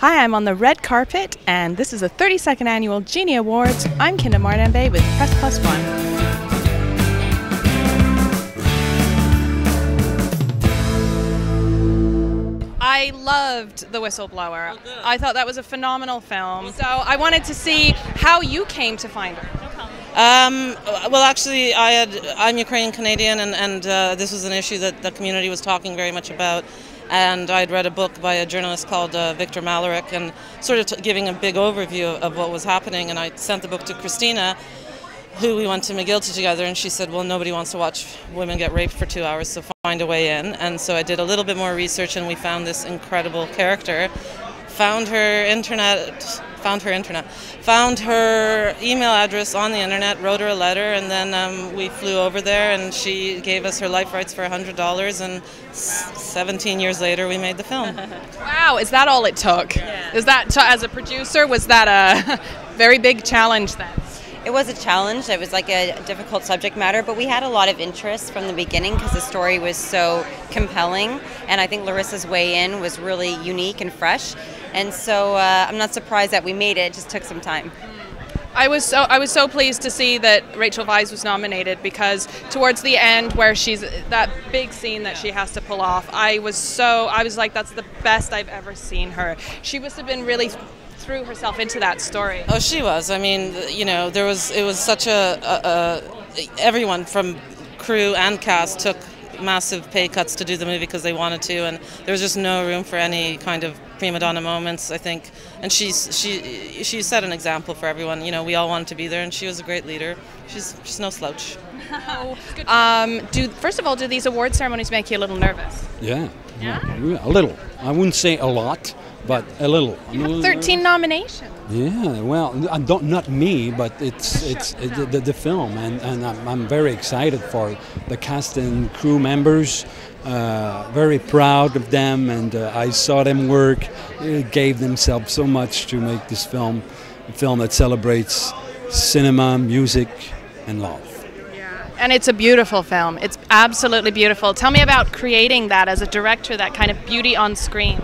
Hi, I'm on the red carpet, and this is the 32nd Annual Genie Awards. I'm Kinda Marnambe with Press Plus One. I loved The Whistleblower. I thought that was a phenomenal film. So I wanted to see how you came to find it. Well, actually, I'm Ukrainian Canadian, and this was an issue that the community was talking very much about. And I'd read a book by a journalist called Victor Malaric, and sort of giving a big overview of what was happening. And I sent the book to Christina, who we went to McGill together, and she said, well, nobody wants to watch women get raped for 2 hours, so find a way in. And so I did a little bit more research, and we found this incredible character, found her email address on the internet, wrote her a letter, and then we flew over there, and she gave us her life rights for $100, and 17 years later we made the film. Wow, is that all it took? Yeah. Is that, as a producer, was that a very big challenge then? It was a challenge. It was like a difficult subject matter, but we had a lot of interest from the beginning because the story was so compelling, and I think Larissa's way in was really unique and fresh, and so I'm not surprised that we made it. It just took some time. I was so pleased to see that Rachel Weisz was nominated, because towards the end, where she's that big scene that she has to pull off, I was like, that's the best I've ever seen her. She must have been really threw herself into that story. Oh, she was. I mean, you know, it was such everyone from crew and cast took massive pay cuts to do the movie because they wanted to, and there was just no room for any kind of prima donna moments, I think. And she set an example for everyone. You know, we all wanted to be there, and she was a great leader. She's no slouch. First of all, do these award ceremonies make you a little nervous? Yeah, a little. I wouldn't say a lot, but a little. You have 13 nominations. Yeah, well, not me, but it's the film, and I'm very excited for the cast and crew members. Very proud of them, and I saw them work. Gave themselves so much to make this film, a film that celebrates cinema, music, and love. And it's a beautiful film. It's absolutely beautiful. Tell me about creating that as a director, that kind of beauty on screen.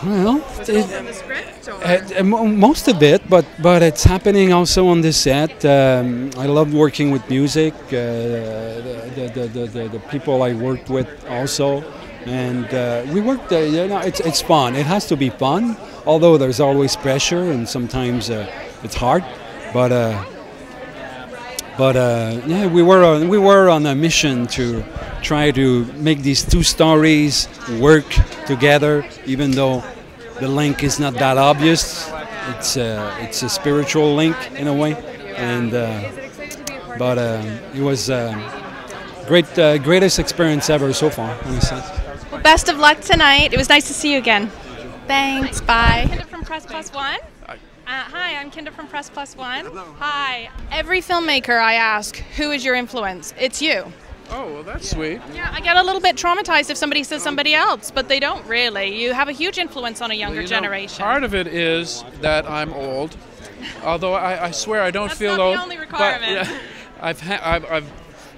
Well, was it all in the script, or? Most of it, but it's happening also on the set. I love working with music. The people I worked with also, and we worked. You know, it's fun. It has to be fun, although there's always pressure, and sometimes it's hard. But yeah, we were on a mission to try to make these two stories work together, even though the link is not that obvious. It's a spiritual link in a way, and but it was greatest experience ever so far, in a sense. Well, best of luck tonight. It was nice to see you again. Thanks. Bye. Kinda from Press Plus One. Hi, I'm Kinda from Press Plus One. Hello. Hi. Every filmmaker I ask, who is your influence? It's you. Oh, well, that's sweet. Yeah, I get a little bit traumatized if somebody says somebody else, but they don't really. You have a huge influence on a younger generation. Part of it is that I'm old, although I swear I don't feel old. That's not the only requirement. But, yeah,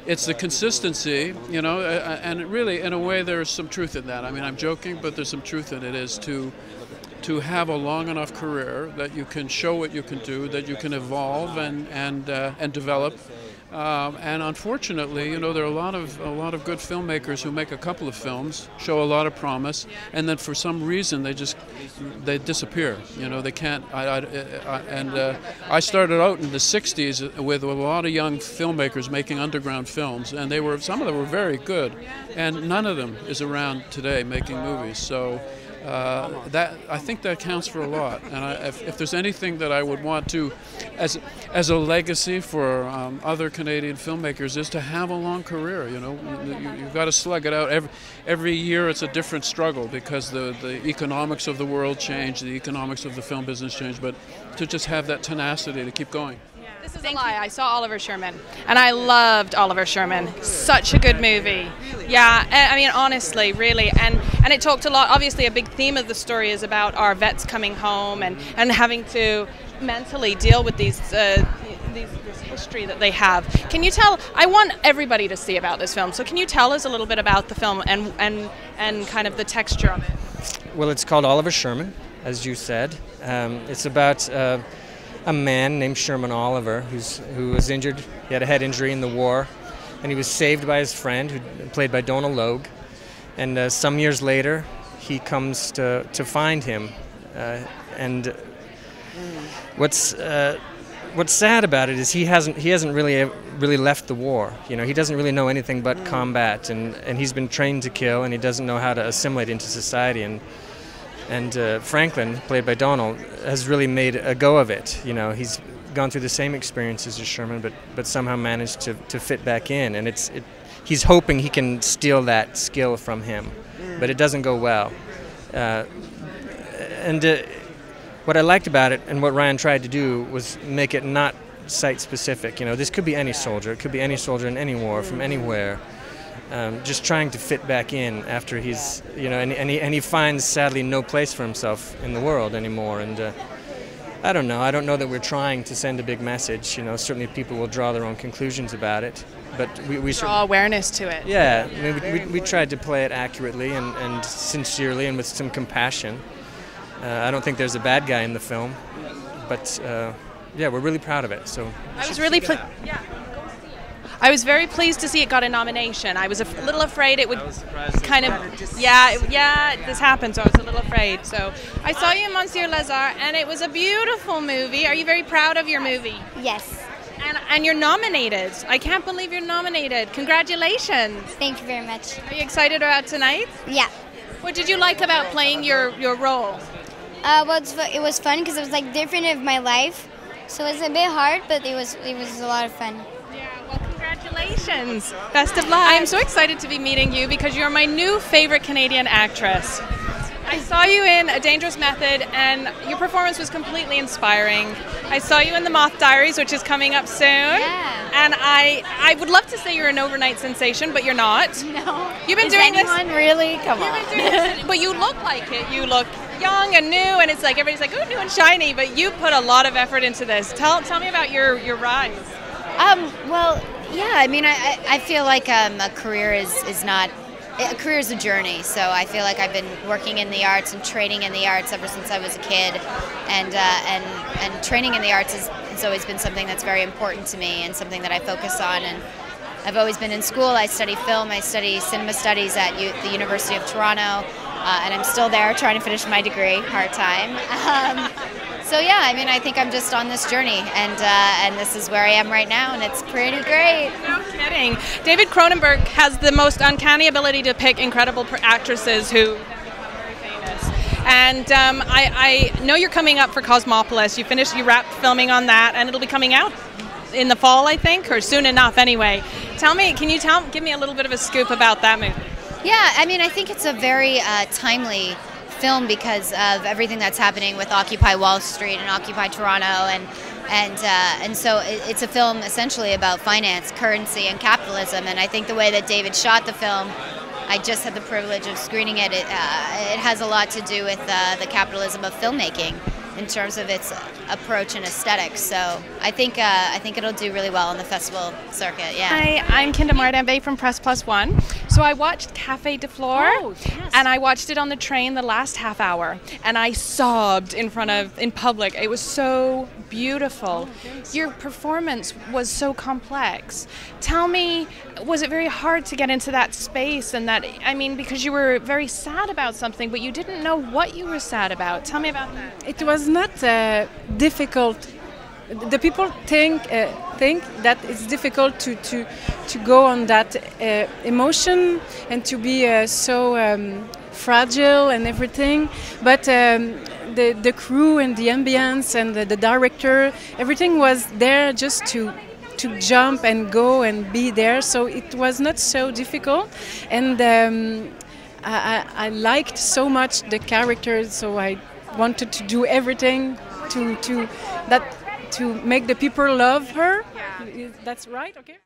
it's the consistency, you know, and really, in a way, there's some truth in that. I mean, I'm joking, but there's some truth in it, is to have a long enough career that you can show what you can do, that you can evolve and develop. And unfortunately, you know, there are a lot of good filmmakers who make a couple of films, show a lot of promise, and then for some reason they disappear. You know, they can't. I started out in the '60s with a lot of young filmmakers making underground films, and some of them were very good, and none of them is around today making movies. So. I think that counts for a lot, and if there's anything that I would want to, as a legacy for other Canadian filmmakers, is to have a long career. You know, you've got to slug it out. Every year it's a different struggle because the economics of the world change, the economics of the film business change, but to just have that tenacity to keep going. This is a lie. I saw Oliver Sherman, and I loved Oliver Sherman. Such a good movie. Yeah, I mean, honestly, really. And it talked a lot. Obviously, a big theme of the story is about our vets coming home and having to mentally deal with this history that they have. Can you tell? I want everybody to see about this film. So can you tell us a little bit about the film and kind of the texture of it? Well, it's called Oliver Sherman, as you said. It's about a man named Sherman Oliver who was injured. He had a head injury in the war, and he was saved by his friend, played by Donal Logue. And some years later, he comes to find him. And what's sad about it is he hasn't really left the war. You know, he doesn't really know anything but combat, and he's been trained to kill, and he doesn't know how to assimilate into society. And Franklin, played by Donald, has really made a go of it. You know, he's gone through the same experiences as Sherman, but somehow managed to fit back in. And he's hoping he can steal that skill from him, but it doesn't go well. What I liked about it, and what Ryan tried to do, was make it not site-specific. You know, this could be any soldier. It could be any soldier in any war, from anywhere. Just trying to fit back in after he's, you know, and he finds, sadly, no place for himself in the world anymore. And I don't know that we're trying to send a big message. You know, certainly people will draw their own conclusions about it. But we draw awareness to it. Yeah, I mean, we tried to play it accurately and sincerely and with some compassion. I don't think there's a bad guy in the film, but yeah, we're really proud of it. So I was really I was very pleased to see it got a nomination. I was a little afraid it would kind of, this happened, so I was a little afraid. So I saw you in Monsieur Lazare, and it was a beautiful movie. Are you very proud of your movie? Yes. And you're nominated. I can't believe you're nominated. Congratulations. Thank you very much. Are you excited about tonight? Yeah. What did you like about playing your role? Well, it was fun because it was like different of my life, so it was a bit hard, but it was a lot of fun. Yeah, well, congratulations. Best of luck. I am so excited to be meeting you because you're my new favorite Canadian actress. I saw you in A Dangerous Method, and your performance was completely inspiring. I saw you in The Moth Diaries, which is coming up soon. Yeah. And I would love to say you're an overnight sensation, but you're not. No. You've been doing this. Really? Come on. But you look like it. You look young and new, and it's like everybody's like, oh, new and shiny, but you put a lot of effort into this. Tell me about your rise. Well, yeah, I mean, I feel like a career is not. A career is a journey, so I feel like I've been working in the arts and training in the arts ever since I was a kid, and training in the arts has always been something that's very important to me and something that I focus on. And I've always been in school. I study film. I study cinema studies at the University of Toronto, and I'm still there trying to finish my degree part-time. So yeah, I mean, I think I'm just on this journey, and this is where I am right now, and it's pretty great. No kidding. David Cronenberg has the most uncanny ability to pick incredible actresses who are very famous. And I know you're coming up for Cosmopolis. You wrapped filming on that, and it'll be coming out in the fall, I think, or soon enough anyway. Give me a little bit of a scoop about that movie? Yeah, I mean, I think it's a very timely film because of everything that's happening with Occupy Wall Street and Occupy Toronto, and so it's a film essentially about finance, currency, and capitalism. And I think the way that David shot the film, I just had the privilege of screening it. It has a lot to do with the capitalism of filmmaking in terms of its approach and aesthetics. So I think it'll do really well on the festival circuit. Yeah. Hi, I'm Kinda Mardambe from Press Plus One. So I watched Café de Flore, and I watched it on the train the last half hour, and I sobbed in public. It was so beautiful. Your performance was so complex. Tell me, was it very hard to get into that space, and that, I mean, because you were very sad about something, but you didn't know what you were sad about. Tell me about that. It was not difficult. The people think that it's difficult to go on that emotion and to be so fragile and everything. But the crew and the ambience and the director, everything was there just to jump and go and be there. So it was not so difficult. And I liked so much the characters, so I wanted to do everything to make the people love her. Yeah. That's right, okay.